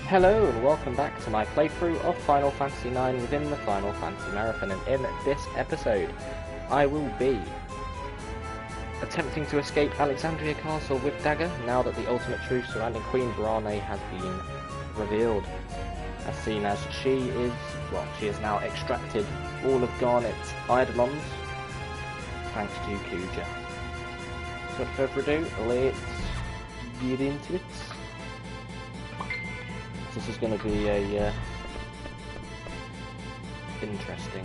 Hello and welcome back to my playthrough of Final Fantasy IX within the Final Fantasy Marathon, and in this episode I will be attempting to escape Alexandria Castle with Dagger now that the ultimate truth surrounding Queen Brahne has been revealed, as seen as she has now extracted all of Garnet's eidolons thanks to Kuja. So without further ado, let's get into it. This is going to be a interesting.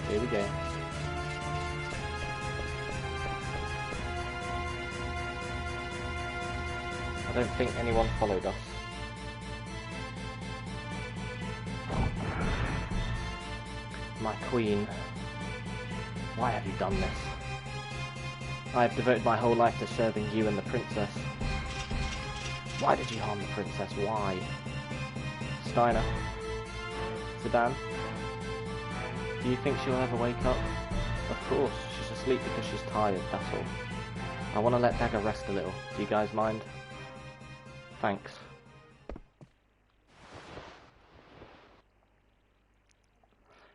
Here we go. I don't think anyone followed us. My queen, why have you done this? I have devoted my whole life to serving you and the princess. Why did you harm the princess? Why? Steiner? Sedan? Do you think she'll ever wake up? Of course, she's asleep because she's tired, that's all. I want to let Dagger rest a little. Do you guys mind? Thanks.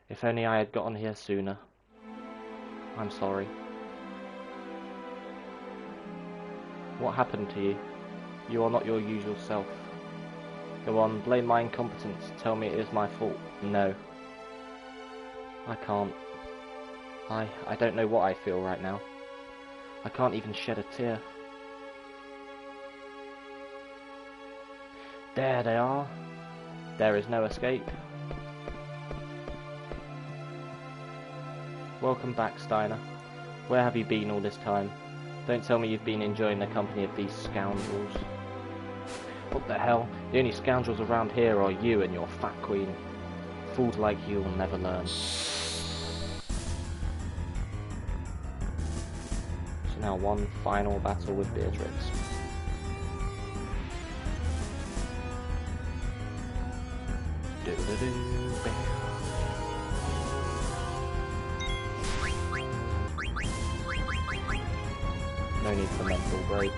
If only I had gotten here sooner. I'm sorry. What happened to you? You are not your usual self. Go on, blame my incompetence. Tell me it is my fault. No. I can't. I don't know what I feel right now. I can't even shed a tear. There they are. There is no escape. Welcome back, Steiner. Where have you been all this time? Don't tell me you've been enjoying the company of these scoundrels. What the hell? The only scoundrels around here are you and your fat queen. Fools like you will never learn. So now one final battle with Beatrix. No need for mental break.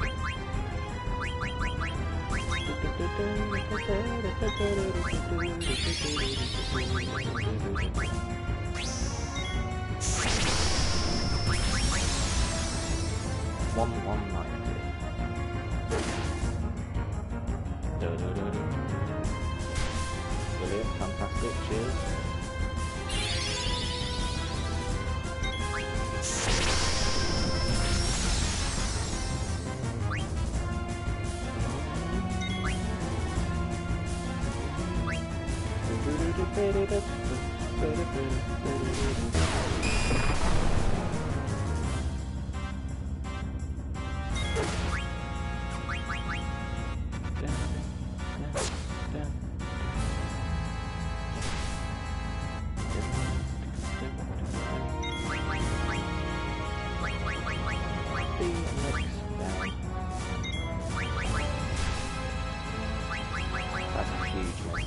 Brilliant, fantastic, cheers. That's a huge one.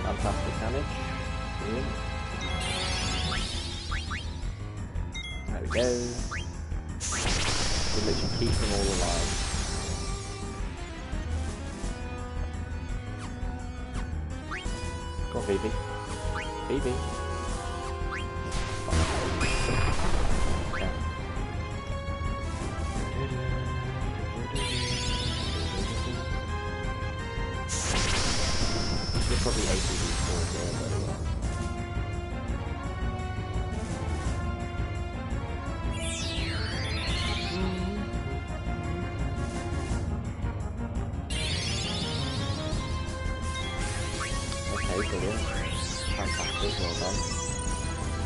Fantastic damage. Brilliant. There we go. We'll literally keep them all alive. Go on, baby. Baby. brilliant. Fantastic, well done.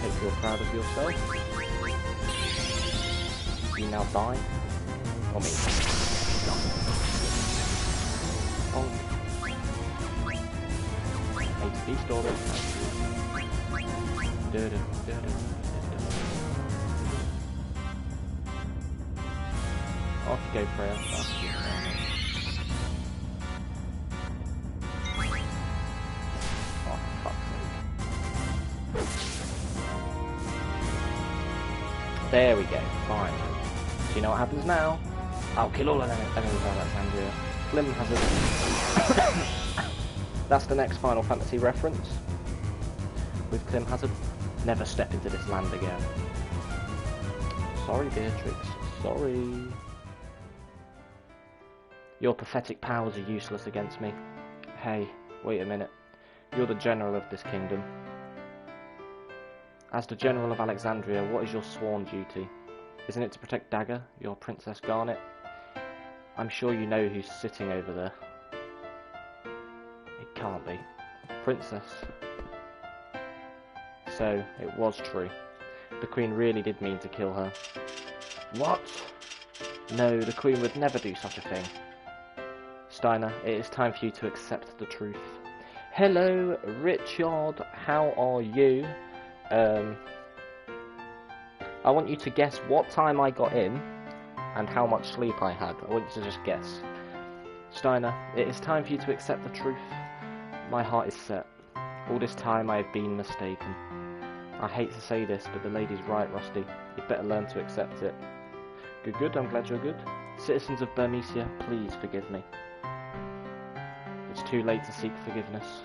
Hope you're proud of yourself. You now die. Or me. Oh. HP storage. Off you go, Freya. Oh, fuck's sake. There we go, finally. Do you know what happens now? I'll kill all of them enemies of Alexandria. Slim Hazard. That's the next Final Fantasy reference. With Clim Hazard. Never step into this land again. Sorry, Beatrix. Sorry. Your pathetic powers are useless against me. Hey, wait a minute. You're the general of this kingdom. As the general of Alexandria, what is your sworn duty? Isn't it to protect Dagger, your Princess Garnet? I'm sure you know who's sitting over there. It can't be. Princess. So, it was true. The Queen really did mean to kill her. What? No, the Queen would never do such a thing. Steiner, it is time for you to accept the truth. Hello, Richard. How are you? I want you to guess what time I got in and how much sleep I had. I want you to just guess. Steiner, it is time for you to accept the truth. My heart is set. All this time I have been mistaken. I hate to say this, but the lady's right, Rusty. You'd better learn to accept it. Good, good, I'm glad you're good. Citizens of Burmecia, please forgive me. It's too late to seek forgiveness.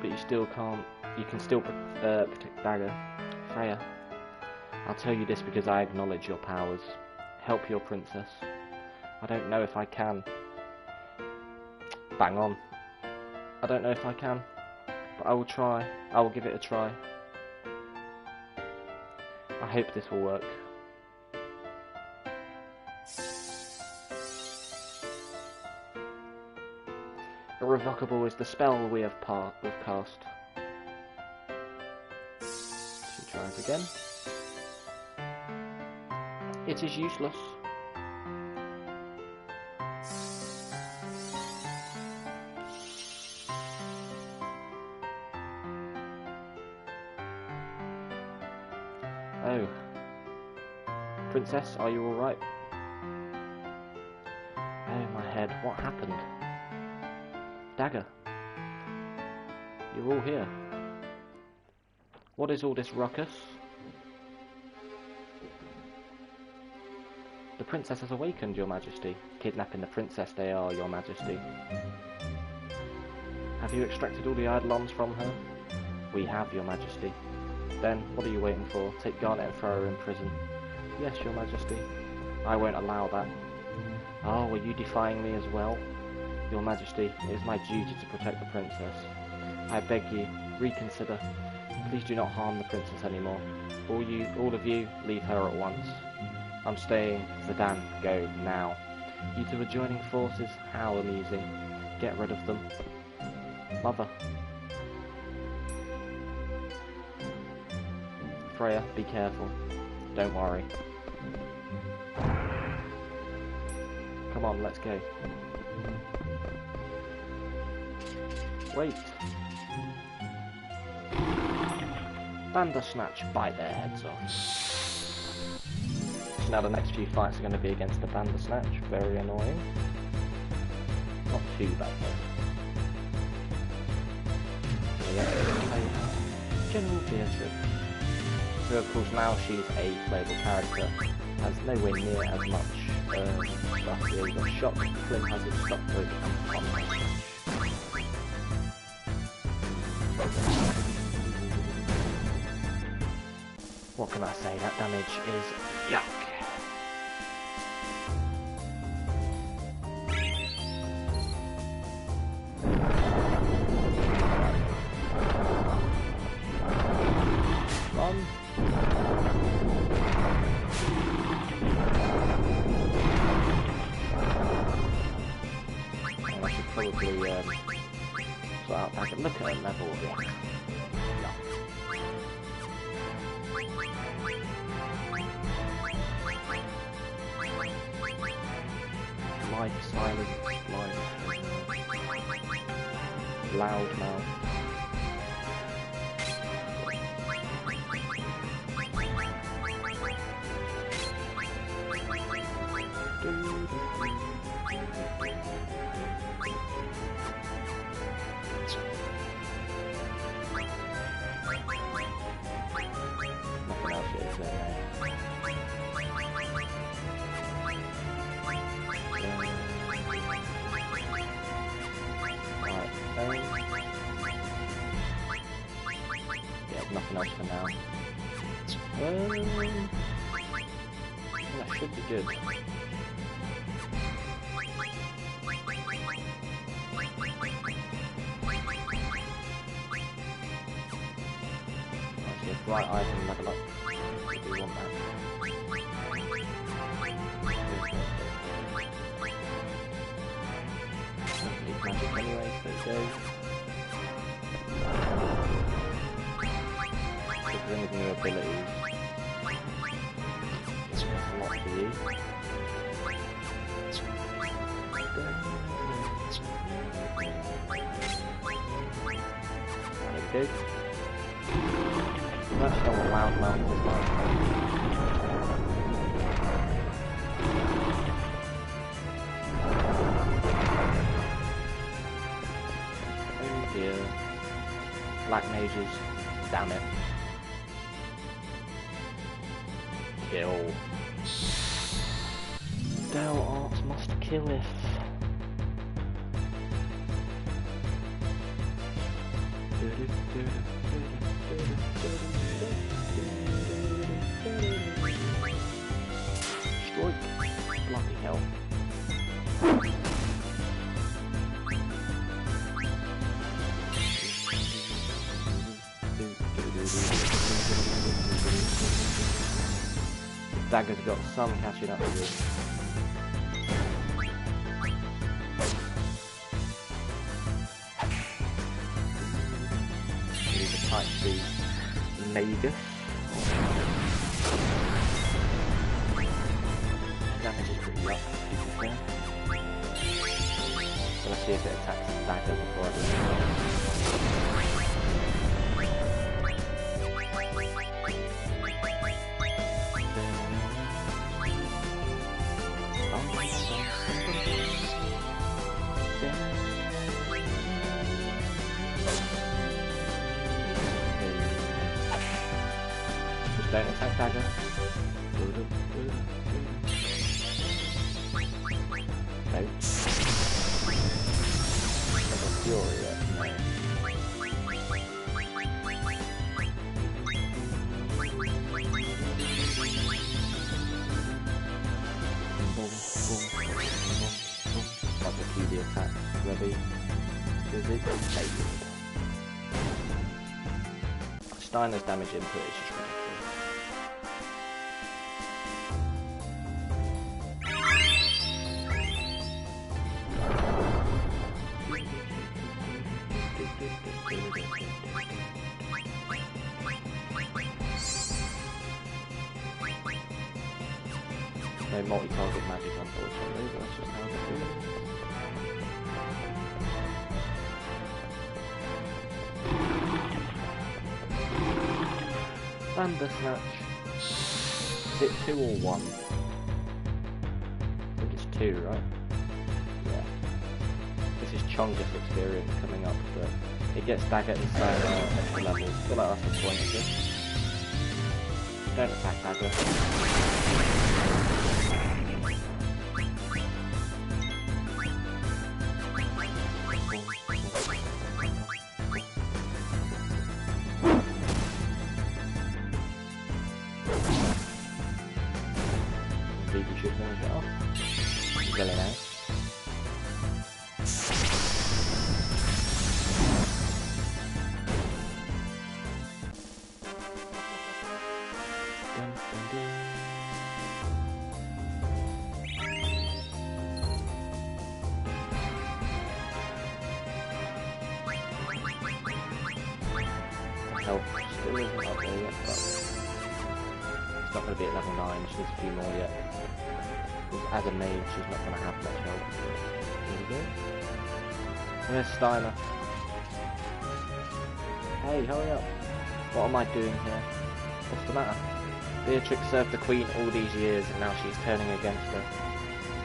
But you still can't. You can still protect Dagger. Freya, I'll tell you this because I acknowledge your powers. Help your princess. I don't know if I can. Bang on. I don't know if I can, but I will try. I will give it a try. I hope this will work. Irrevocable is the spell we have cast. She tries again. It is useless. Oh. Princess, are you alright? Oh my head, what happened? Dagger. You're all here. What is all this ruckus? The princess has awakened, your majesty. Kidnapping the princess they are, your majesty. Have you extracted all the eidolons from her? We have, your majesty. Then, what are you waiting for? Take Garnet and throw her in prison. Yes, your majesty. I won't allow that. Oh, are you defying me as well? Your majesty, it is my duty to protect the princess. I beg you, reconsider. Please do not harm the princess anymore. All of you, leave her at once. I'm staying. Zidane, go, now. You two are joining forces? How amusing. Get rid of them. Mother. Freya, be careful. Don't worry. Come on, let's go. Wait. Bandersnatch, bite their heads off. So now the next few fights are going to be against the Bandersnatch. Very annoying. Not too bad though. General Beatrix. So of course now she's a playable character. Has nowhere near as much stuff here. We've got Shock, Clim Hazard, Stockbridge and Combat. What can I say? That damage is yuck. Run. I should probably sort out Dagger. Look at her level of it. Life, silence, life, loud mouth. Nothing else is there. Yeah, nothing else for now. That should be good. Actually, bright eyes and level up. We do want that. Need magic anyway, so it goes. If there's any new abilities, it's a lot for you. There we go. That's how a loud mouth is like. Oh dear. Black mages. Damn it. Kill. Dell Arts must killeth. Strike. Bloody hell. Dagger's got some catching up to do. Need to type the Magus. Damage is pretty rough, to be fair. So let's see if it attacks the Dagger before I do it. Just don't attack Dagger. No. Not a fury yet, no. Got the QD attack ready. Physics taken. Steiner's damage input is just ridiculous. No multi-target magic unfortunately, but that's just how it is. Thunder Snatch. Is it 2 or 1? I think it's 2, right? Yeah. This is Chungus experience coming up, but it gets Dagger and Steiner extra levels. I feel like that's the point of this. Don't attack Dagger. You should finish it off. Really nice. Dun, dun, dun. health still isn't up there yet, but it's not going to be at level 9, she needs a few more yet. As a mage, she's not going to have much health. Here we go. There's Steiner. Hey, hurry up. What am I doing here? What's the matter? Beatrix served the Queen all these years, and now she's turning against her.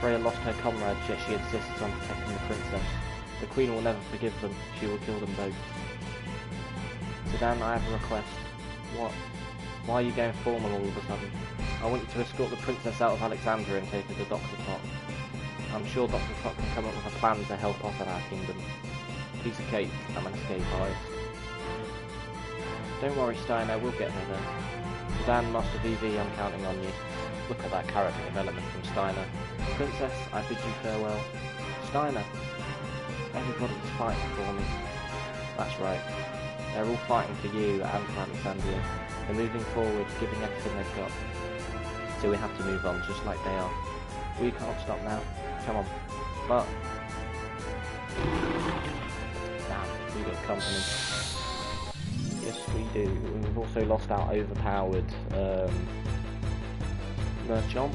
Freya lost her comrades, yet she insists on protecting the princess. The Queen will never forgive them. She will kill them both. Sedan, I have a request. What? Why are you going formal all of a sudden? I want you to escort the princess out of Alexandria and take her to Dr. Tot. I'm sure Dr. Tot can come up with a plan to help us in our kingdom. Piece of cake, I'm an escape artist. Don't worry, Steiner, we'll get her there. Sedan, Master VV, I'm counting on you. Look at that character development from Steiner. Princess, I bid you farewell. Steiner, everybody's fighting for me. That's right. They're all fighting for you and for Alexandria. They're moving forward, giving everything they've got. So we have to move on, just like they are. We can't stop now. Come on. But... damn, we got company. Yes, we do. We've also lost our overpowered merchant.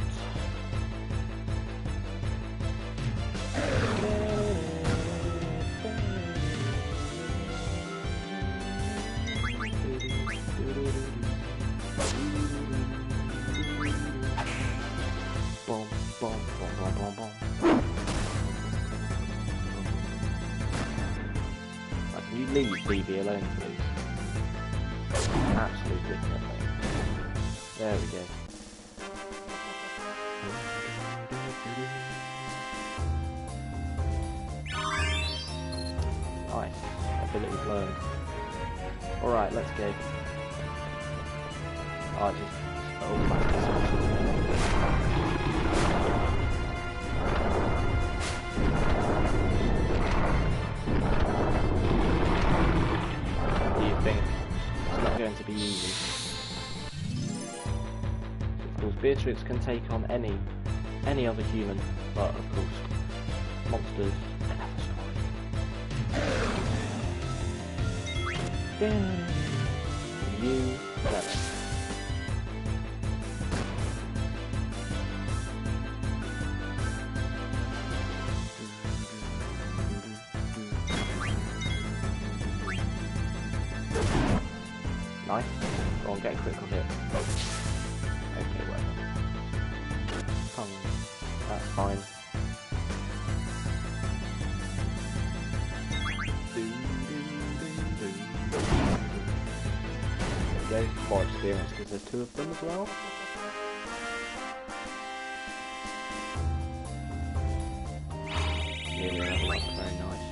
Can you leave BB alone, please? Absolutely nothing. There we go. Nice. Ability learned. Alright, let's go. Oh, just automatic switches. Do you think it's not going to be easy? Of course, Beatrix can take on any other human, but of course, monsters can have a story. You clever. Nice. Go on, get a critical hit. Okay, whatever. That's fine. There we go. More experience because there's 2 of them as well. Yeah, we're level up. Very nice.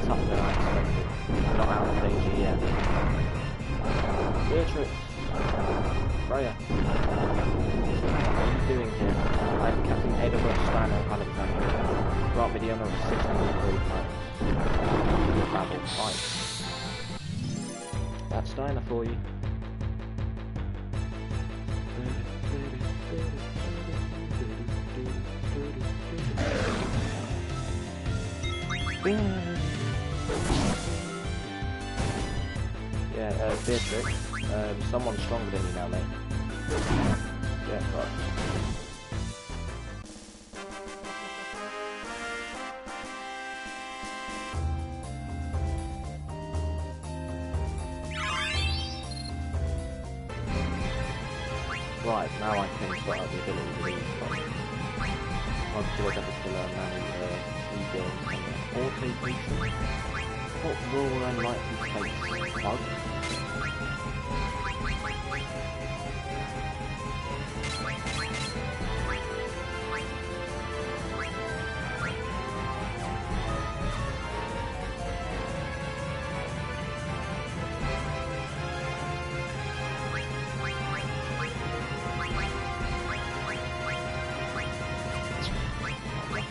Tougher than I expected. Not out of danger yet. Beatrix! Freya! What are you doing here? I'm Captain Adalbert Steiner of Alexandria. Grant me the honour of assisting you through the battle fight. That's Steiner for you. Yeah, Beatrix, someone's stronger than you now, mate. Yeah, right. Right, now I can start out the ability to leave. Once you look at this to learn now, rebuild auto breaching. What raw unlikely place? Bug?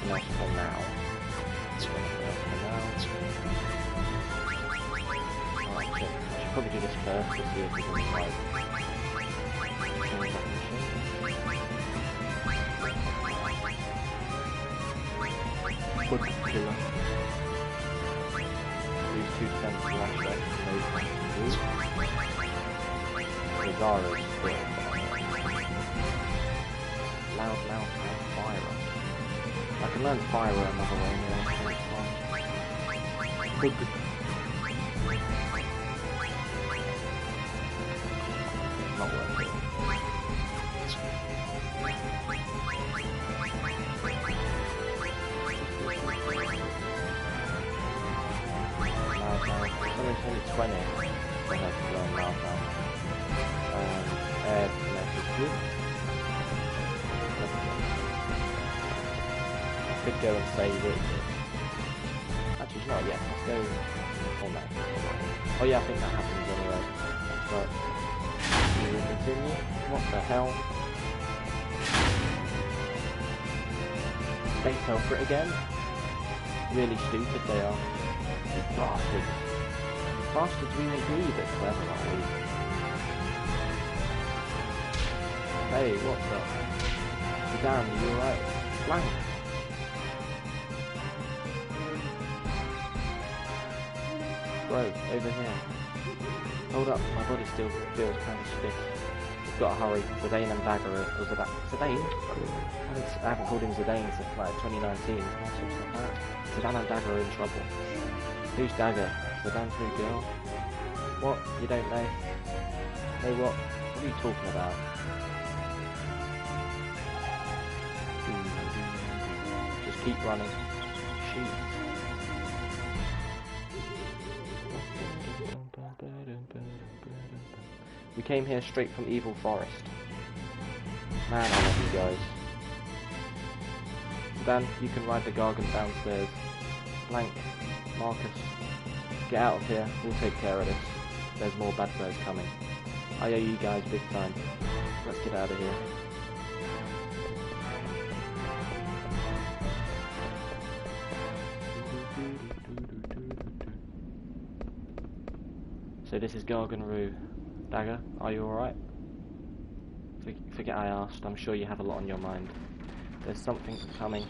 For now. Alright, I should probably do this first to see if we can like Wood killer. cents one shot, no thank you. Zara's still loud, fire. I can learn fire another way anyway, so it's fine. Not worth it. It's only 20, so I have to learn loud now. Air connect is good. I could go and save it. Actually, not yet. Let's go. Oh no. Oh yeah, I think that happens anyway. But we will continue. What the hell? They fell for it again. Really stupid they are. You bastards. Bastards we may be, but clever, aren't we? Hey, what's up? Damn, you alright? Flank! Bro, over here. Hold up, my body still feels kind of stiff. We've got to hurry. Zidane and Dagger are... Zidane? I haven't called him Zidane since like 2019. Zidane and Dagger are in trouble. Who's Dagger? Zidane's new girl? What? You don't know? Know what? What are you talking about? Just keep running. Shoot. We came here straight from Evil Forest. Man, I love you guys. Dan, you can ride the Gargan downstairs. Blank, Marcus, get out of here. We'll take care of this. There's more bad guys coming. I owe you guys big time. Let's get out of here. So this is Garganroo. Dagger, are you alright? Forget I asked, I'm sure you have a lot on your mind. There's something coming.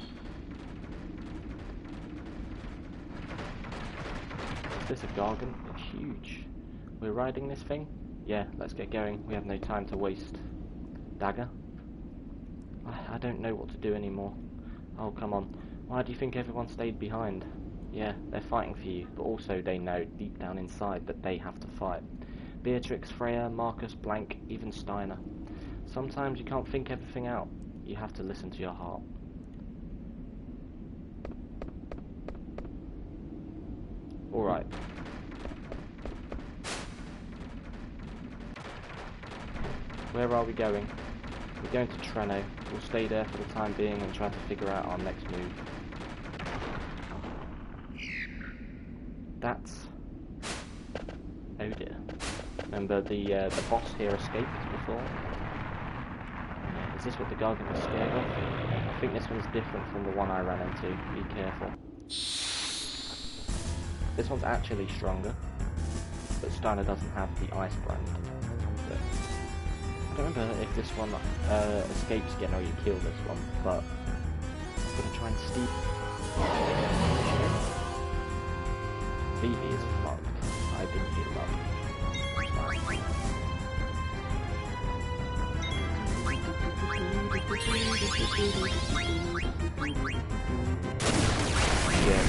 Is this a Gargan? It's huge. We're riding this thing? Yeah, let's get going. We have no time to waste. Dagger? I don't know what to do anymore. Oh, come on. Why do you think everyone stayed behind? Yeah, they're fighting for you, but also they know deep down inside that they have to fight. Beatrix, Freya, Marcus, Blank, even Steiner. Sometimes you can't think everything out. You have to listen to your heart. Alright. Where are we going? We're going to Treno. We'll stay there for the time being and try to figure out our next move. That's... oh dear. Remember the boss here escaped before? Is this what the Gargan was scared of? I think this one's different from the one I ran into. Be careful. This one's actually stronger, but Steiner doesn't have the ice brand. But I don't remember if this one escapes again or you kill this one, but I'm gonna try and steep. Vivi is fucked. I didn't heal up. Yeah,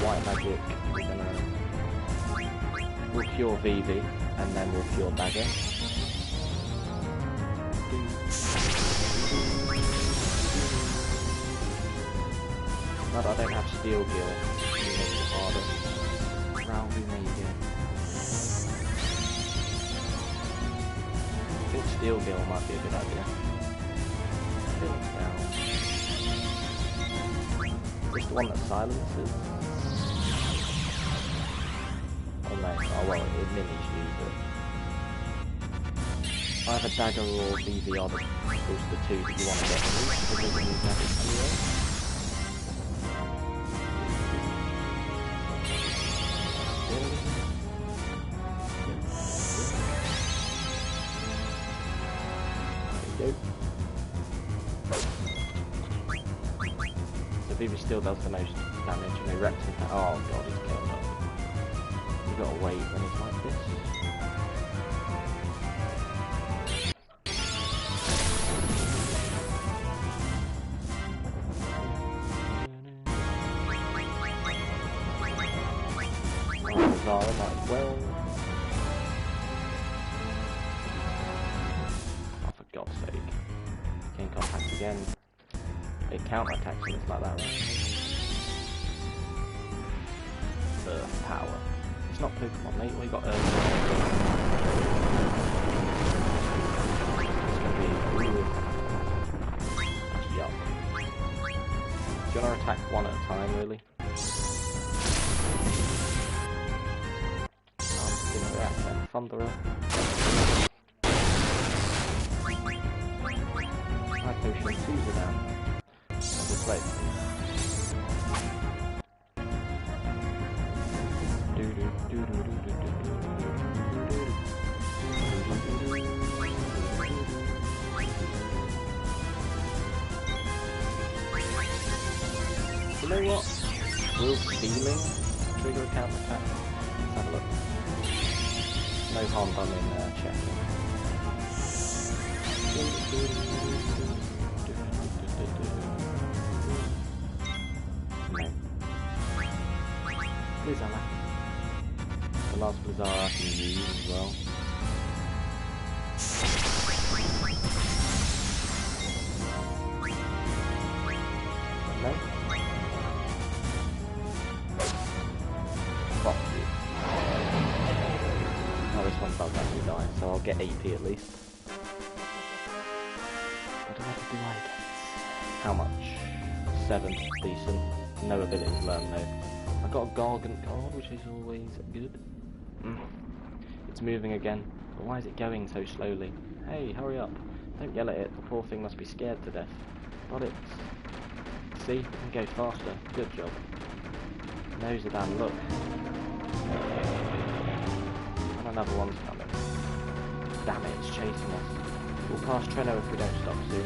white magic. We'll cure Vivi, and then we'll cure Dagger. But I don't have Steel Gill. It makes it harder. Round we may get. I think Steel Gill might be a good idea. Build down. Just the one that silences. Oh no, oh well, it minis you, but either Dagger or Vivi are the two that you want to get through, because they can use magic anyway. Vivi still does the most damage and they wrecked him. Oh god, he's killed up. You've got to wait when he's like this. Zara might as well. Oh, for God's sake. King contact again. It counter-attacks and it's like that, right? Earth power. It's not Pokemon, mate. We got Earth. It's gonna be ooh. Yup. Do you wanna attack one at a time, really? Thunderer. My potion Caesar down. I'll just wait. You know what? Will stealing trigger a counter attack? Let's have a look. No harm done in checking. No. Blizzard. The last Blizzard I can use as well. No? Fuck you. Oh, this one does actually die, so I'll get AP at least. What do I get? How much? 7. Decent. No abilities learned though. I got a Gargant card, which is always good. It's moving again, but why is it going so slowly? Hey, hurry up. Don't yell at it, the poor thing must be scared to death. But it's... See, it can go faster. Good job. Nose it down, look. And another one's coming. Damn it, it's chasing us. We'll pass Treno if we don't stop soon.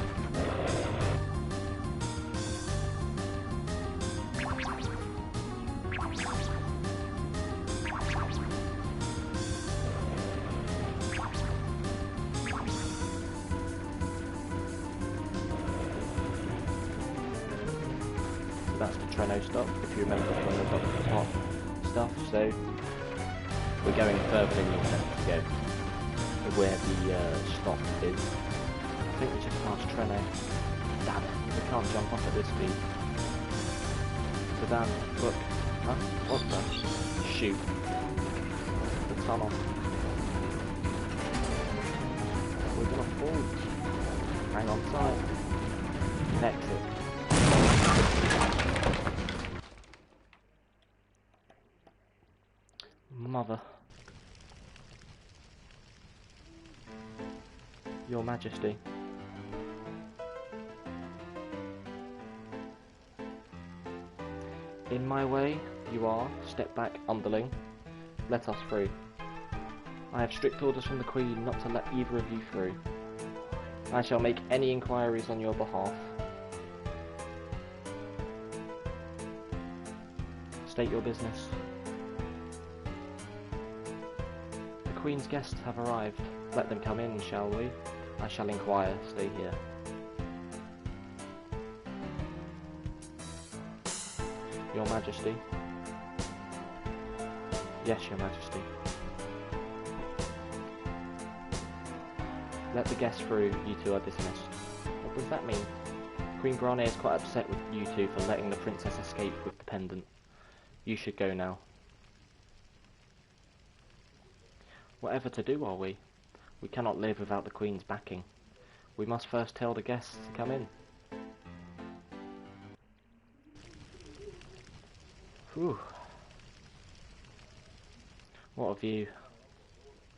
That's the Treno stop, if you remember from the top stuff, so we're going further than you intended to go, where the stop is. I think we just passed Treno. Damn it, we can't jump off at this speed. So Dan, look, huh? What the? Shoot. The tunnel. We're gonna fall. Hang on tight. Exit. Mother. Your Majesty. In my way, you are. Step back, underling. Let us through. I have strict orders from the Queen not to let either of you through. I shall make any inquiries on your behalf. State your business. The Queen's guests have arrived. Let them come in, shall we? I shall inquire. Stay here. Your Majesty. Yes, Your Majesty. Let the guests through. You two are dismissed. What does that mean? Queen Brahne is quite upset with you two for letting the princess escape with the pendant. You should go now. Whatever to do are we? We cannot live without the Queen's backing. We must first tell the guests to come in. Whew. What a view.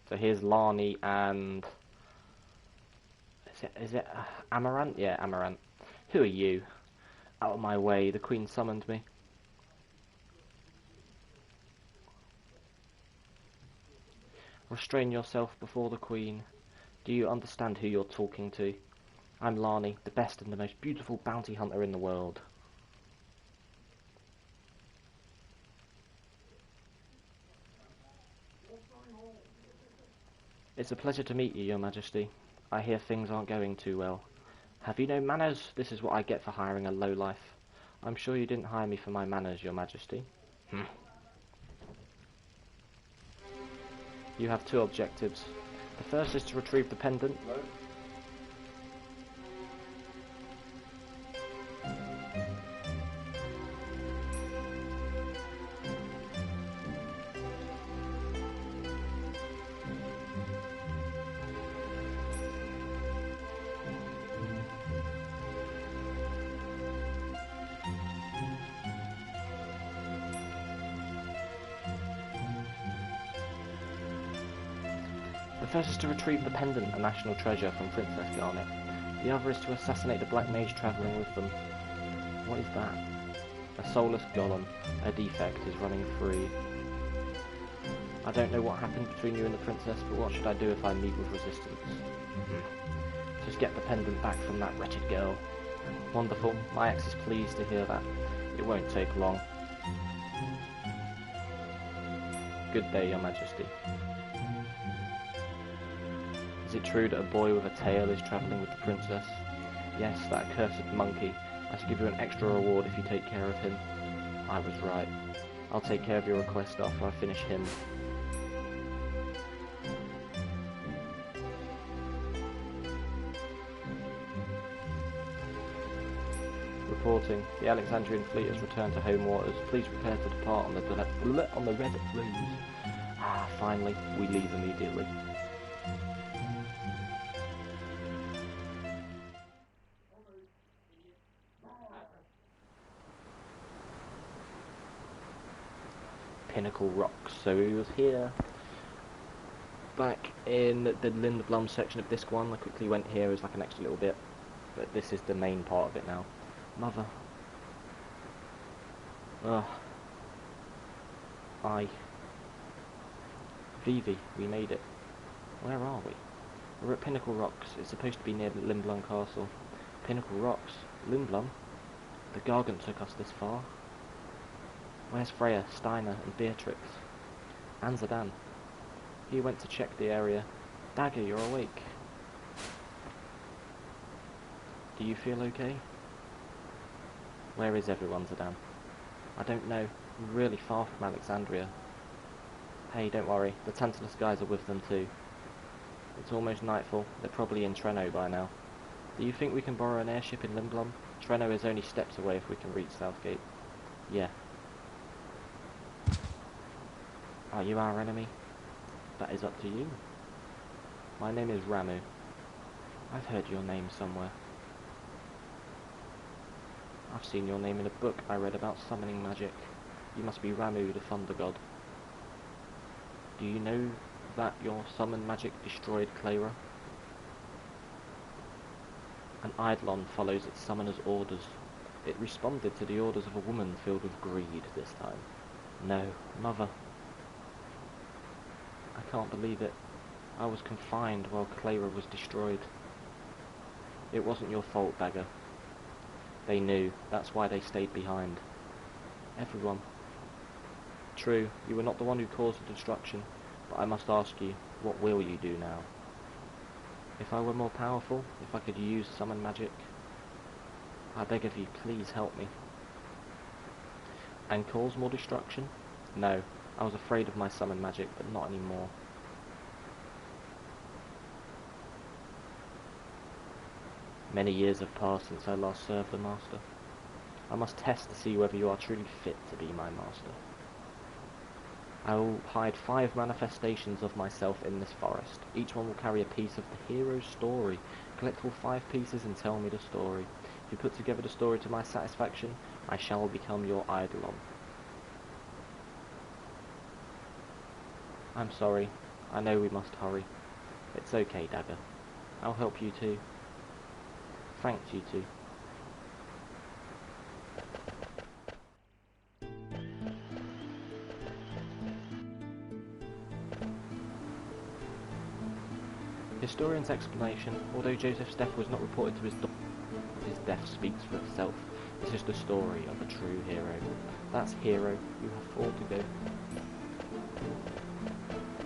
So here's Lani and... Is it Amaranth? Yeah, Amaranth. Who are you? Out of my way, the Queen summoned me. Restrain yourself before the Queen. Do you understand who you're talking to? I'm Lani, the best and the most beautiful bounty hunter in the world. It's a pleasure to meet you, Your Majesty. I hear things aren't going too well. Have you no manners? This is what I get for hiring a lowlife. I'm sure you didn't hire me for my manners, Your Majesty. You have two objectives. The first is to retrieve the pendant. Hello? The first is to retrieve the pendant, a national treasure, from Princess Garnet. The other is to assassinate the Black Mage travelling with them. What is that? A soulless golem. A defect is running free. I don't know what happened between you and the princess, but what should I do if I meet with resistance? Just get the pendant back from that wretched girl. Wonderful. My ex is pleased to hear that. It won't take long. Good day, Your Majesty. Is it true that a boy with a tail is travelling with the princess? Yes, that accursed monkey. I shall give you an extra reward if you take care of him. I was right. I'll take care of your request after I finish him. Reporting. The Alexandrian fleet has returned to home waters. Please prepare to depart on the Red Rose. Ah, finally, we leave immediately. Pinnacle Rocks. So we was here back in the Lindblom section of Disc 1. I quickly went here as like an extra little bit, but this is the main part of it now. Mother. Ugh. Vivi, we made it. Where are we? We're at Pinnacle Rocks. It's supposed to be near Lindblom Castle. Pinnacle Rocks? Lindblom? The Gargant took us this far. Where's Freya, Steiner, and Beatrix? And Zidane. He went to check the area. Dagger, you're awake. Do you feel okay? Where is everyone, Zidane? I don't know. We're really far from Alexandria. Hey, don't worry. The Tantalus guys are with them too. It's almost nightfall. They're probably in Trenno by now. Do you think we can borrow an airship in Lindblom? Trenno is only steps away if we can reach Southgate. Yeah. Are you our enemy? That is up to you. My name is Ramu. I've heard your name somewhere. I've seen your name in a book I read about summoning magic. You must be Ramu, the Thunder God. Do you know that your summon magic destroyed Clara? An Eidolon follows its summoner's orders. It responded to the orders of a woman filled with greed this time. No, Mother. I can't believe it. I was confined while Clara was destroyed. It wasn't your fault, Dagger. They knew. That's why they stayed behind. Everyone. True, you were not the one who caused the destruction, but I must ask you, what will you do now? If I were more powerful, if I could use summon magic, I beg of you, please help me. And cause more destruction? No, I was afraid of my summon magic, but not anymore. Many years have passed since I last served the Master. I must test to see whether you are truly fit to be my Master. I will hide 5 manifestations of myself in this forest. Each one will carry a piece of the hero's story. Collect all 5 pieces and tell me the story. If you put together the story to my satisfaction, I shall become your Eidolon. I'm sorry. I know we must hurry. It's okay, Dagger. I'll help you too. Thanks, you two. Historian's explanation. Although Joseph's death was not reported to his daughter, his death speaks for itself. This is the story of a true hero. That's hero. You have 4 to go.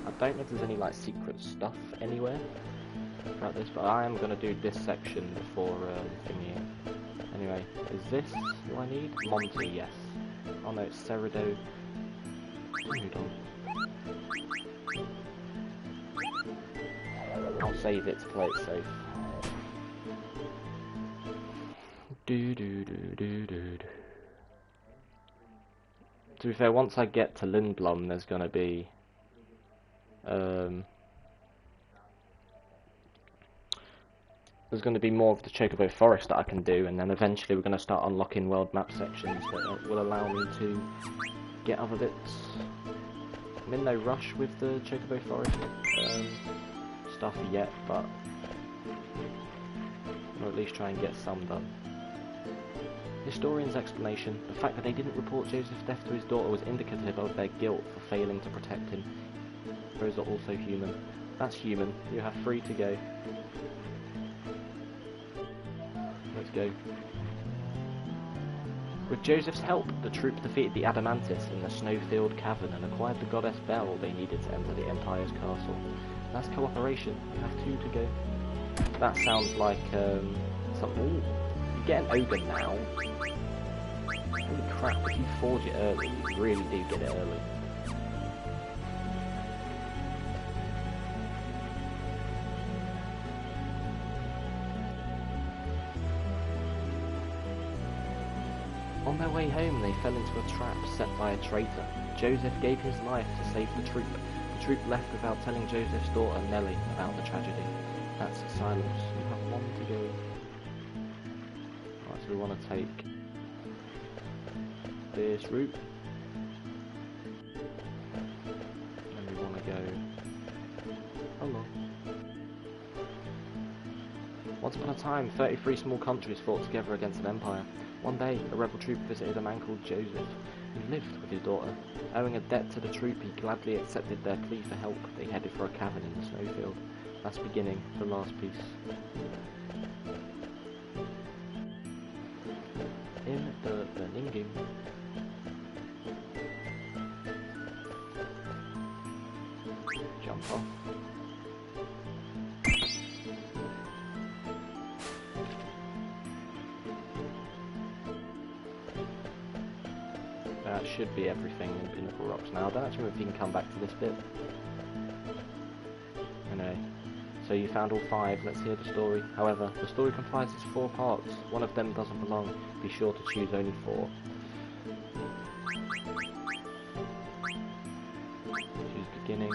A don't know if there's any like secret stuff anywhere about this, but I am gonna do this section before thingy. Anyway, is this who I need? Monty, yes. Oh no, it's Cerrido. Hold on. I'll save it to play it safe. To be fair, once I get to Lindblom, there's gonna be more of the Chocobo Forest that I can do, and then eventually we're gonna start unlocking world map sections that will allow me to get other bits. I'm in no rush with the Chocobo Forest stuff yet, but I'll at least try and get some done. Historian's explanation: the fact that they didn't report Joseph's death to his daughter was indicative of their guilt for failing to protect him. Those are also human. That's human. You have 3 to go. Let's go. With Joseph's help, the troop defeated the Adamantis in the snow-filled cavern and acquired the goddess Bell they needed to enter the Empire's castle. That's cooperation. You have 2 to go. That sounds like something. Ooh, you get an ogre now. Holy crap! If you forge it early, you really do get it early. On their way home, they fell into a trap set by a traitor. Joseph gave his life to save the troop. The troop left without telling Joseph's daughter, Nellie, about the tragedy. That's silence. You have 1 to go. Alright, so we want to take this route. And we want to go along. Once upon a time, 33 small countries fought together against an empire. One day, a rebel troop visited a man called Joseph, who lived with his daughter. Owing a debt to the troop, he gladly accepted their plea for help. They headed for a cavern in the snowfield. That's beginning the last piece. In the Beninging. Jump off. That should be everything in Pinnacle Rocks now. I don't actually know if you can come back to this bit. Anyway, so you found all 5. Let's hear the story. However, the story comprises 4 parts. One of them doesn't belong. Be sure to choose only 4. Choose beginning.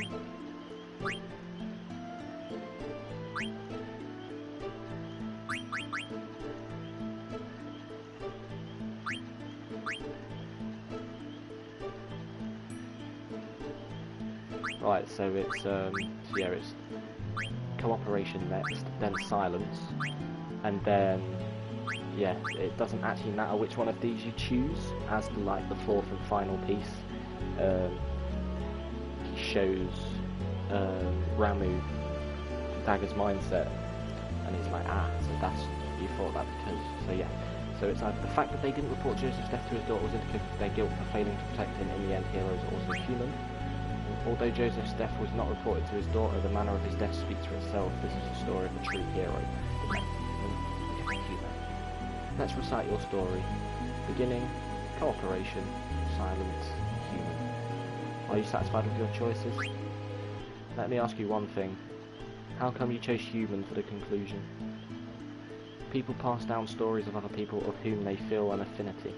Right, so it's yeah, it's cooperation next, then silence, and then yeah, it doesn't actually matter which one of these you choose as the 4th and final piece. He shows Ramu Dagger's mindset, and he's like, so that's, you thought that because, so yeah. So it's either the fact that they didn't report Joseph's death to his daughter was indicative of their guilt for failing to protect him. In the end, heroes are also human. Although Joseph's death was not reported to his daughter, the manner of his death speaks for itself. This is the story of a true hero. Let's recite your story. Beginning, cooperation, silence, human. Are you satisfied with your choices? Let me ask you one thing. How come you chose human for the conclusion? People pass down stories of other people of whom they feel an affinity.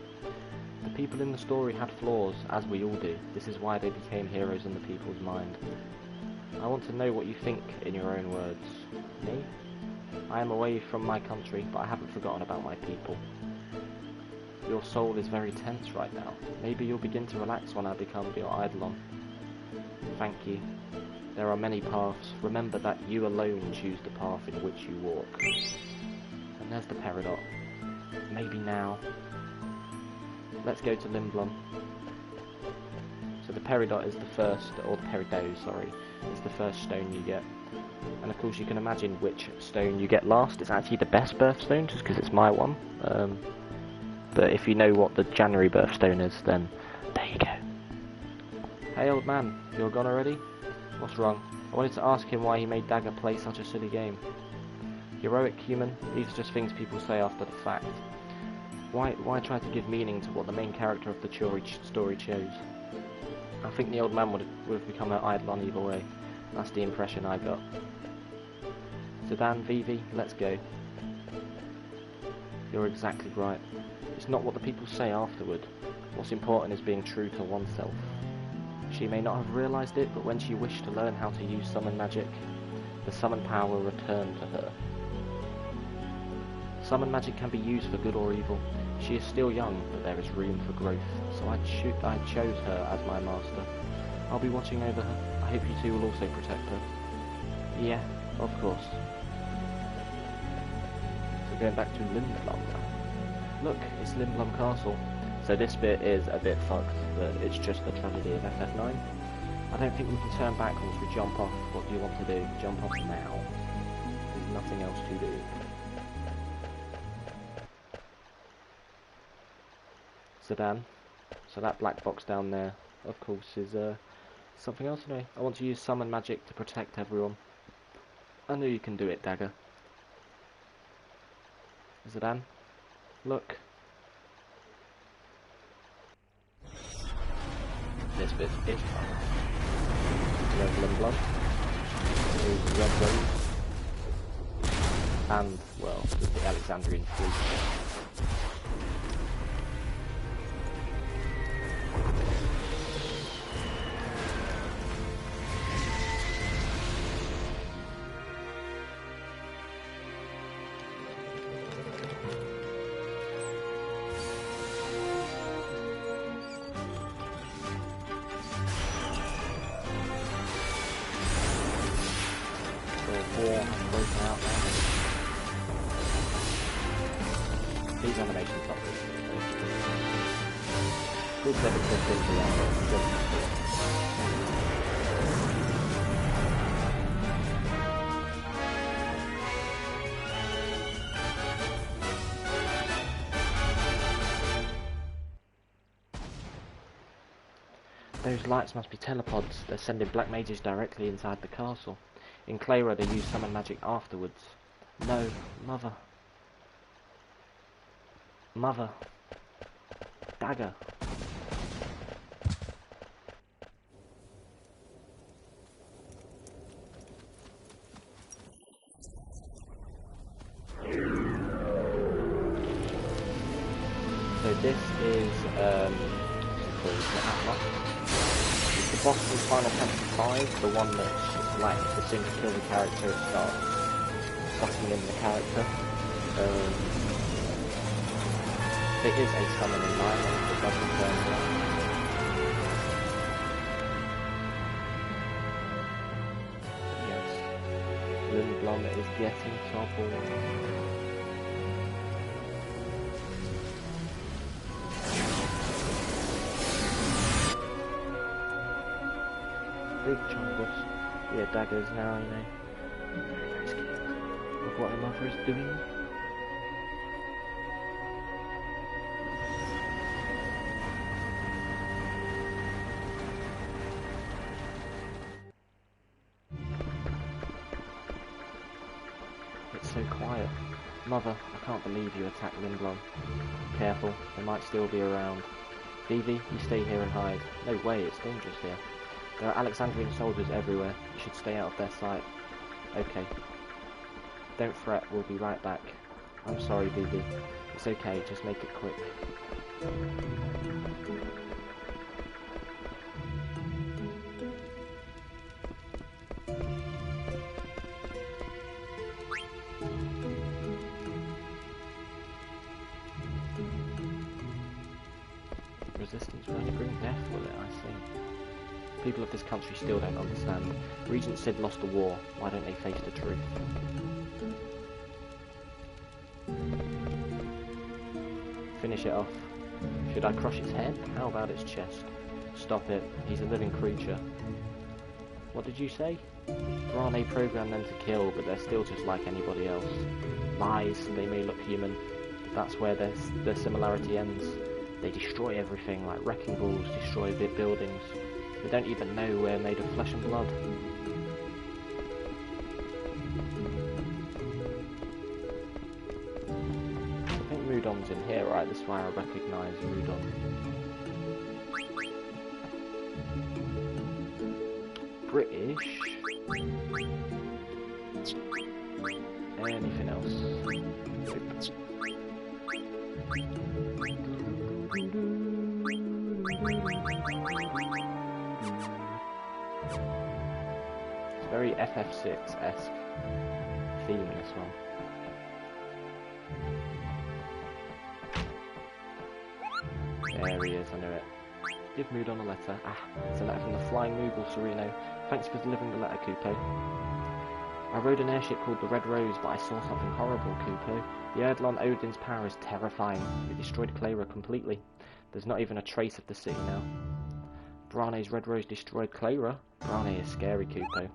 The people in the story had flaws, as we all do. This is why they became heroes in the people's mind. I want to know what you think in your own words. Me? I am away from my country, but I haven't forgotten about my people. Your soul is very tense right now. Maybe you'll begin to relax when I become your eidolon. Thank you. There are many paths. Remember that you alone choose the path in which you walk. And there's the peridot. Maybe now. Let's go to Lindblom. So the peridot is the first, or the peridot, sorry, is the first stone you get. And of course you can imagine which stone you get last. It's actually the best birthstone, just because it's my one. But if you know what the January birthstone is, then there you go. Hey old man, you're gone already? What's wrong? I wanted to ask him why he made Dagger play such a silly game. Heroic human? These are just things people say after the fact. Why try to give meaning to what the main character of the story chose? I think the old man would have become an idol either way. That's the impression I got. Sedan, Vivi, let's go. You're exactly right. It's not what the people say afterward. What's important is being true to oneself. She may not have realised it, but when she wished to learn how to use summon magic, the summon power returned to her. Summon magic can be used for good or evil. She is still young, but there is room for growth, so I chose her as my master. I'll be watching over her. I hope you two will also protect her. Yeah, of course. So going back to Lindblom now. Look, it's Lindblom Castle. So this bit is a bit fucked, but it's just the tragedy of FF9. I don't think we can turn back once we jump off. What do you want to do? Jump off now. There's nothing else to do. Sedan. So that black box down there, of course, is something else anyway. I want to use summon magic to protect everyone. I knew you can do it, Dagger. Sedan. Look. This bit is fun. There's Lindblom. There's the Red Rose. And, well, there's the Alexandrian Fleet. These animations are good. Those lights must be telepods. They're sending black mages directly inside the castle. In Clara they use summon magic afterwards. No, Mother. Mother. Dagger. So this is it's the boss from Final Fantasy V, the one that's like the thing to kill the character at start, sucking in the character. It is a summoning line, and it doesn't turn around. Yes, Lindblom is getting toppled. Big chungus. Yeah, Daggers now, you know. Very scared of what her mother is doing. It's so quiet. Mother, I can't believe you attacked Lindblom. Careful, they might still be around. Vivi, you stay here and hide. No way, it's dangerous here. There are Alexandrian soldiers everywhere. You should stay out of their sight. Okay. Don't fret, we'll be right back. I'm sorry, Vivi. It's okay, just make it quick. Resistance will only bring death, will it? I see. People of this country still don't understand. Regent Sid lost the war. Why don't they face the truth? Finish it off. Should I crush its head? How about its chest? Stop it. He's a living creature. What did you say? Brahne programmed them to kill, but they're still just like anybody else. Lies. They may look human, but that's where their similarity ends. They destroy everything, like wrecking balls destroy big buildings. They don't even know we're made of flesh and blood. Rudon's in here, right? This is why I recognise Rudon. British. Anything else? It's very FF6-esque theme in this one. There he is, I knew it. Give Rudon a letter. Ah, it's a letter from the Flying Moogle, Sereno. Thanks for delivering the letter, Kupo. I rode an airship called the Red Rose, but I saw something horrible, Kupo. The Erdlon Odin's power is terrifying. It destroyed Clara completely. There's not even a trace of the city now. Brahne's Red Rose destroyed Clara. Brahne is scary, Kupo.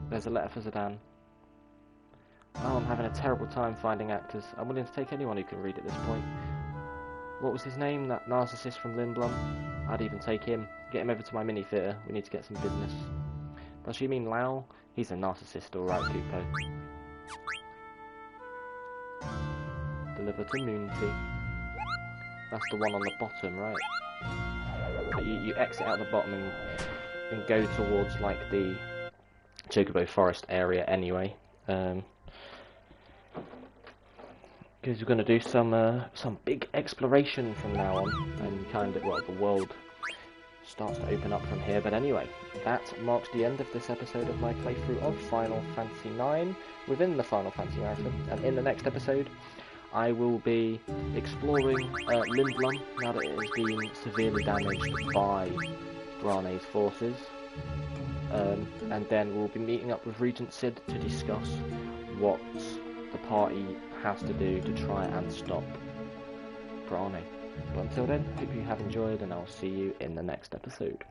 There's a letter for Zidane. Oh, I'm having a terrible time finding actors. I'm willing to take anyone who can read at this point. What was his name? That narcissist from Lindblom? I'd even take him. Get him over to my mini-theatre. We need to get some business. Does she mean Lau? He's a narcissist, alright, Kupo. Deliver to Moonty. That's the one on the bottom, right? You exit out the bottom and go towards, like, the Chocobo Forest area anyway. Because we're going to do some big exploration from now on, and kind of, well, the world starts to open up from here. But anyway, that marks the end of this episode of my playthrough of Final Fantasy IX within the Final Fantasy Marathon. And in the next episode, I will be exploring Lindblom, now that it has been severely damaged by Brahne's forces. And then we'll be meeting up with Regent Cid to discuss what the party has to do to try and stop Brahne. But until then, hope you have enjoyed, and I'll see you in the next episode.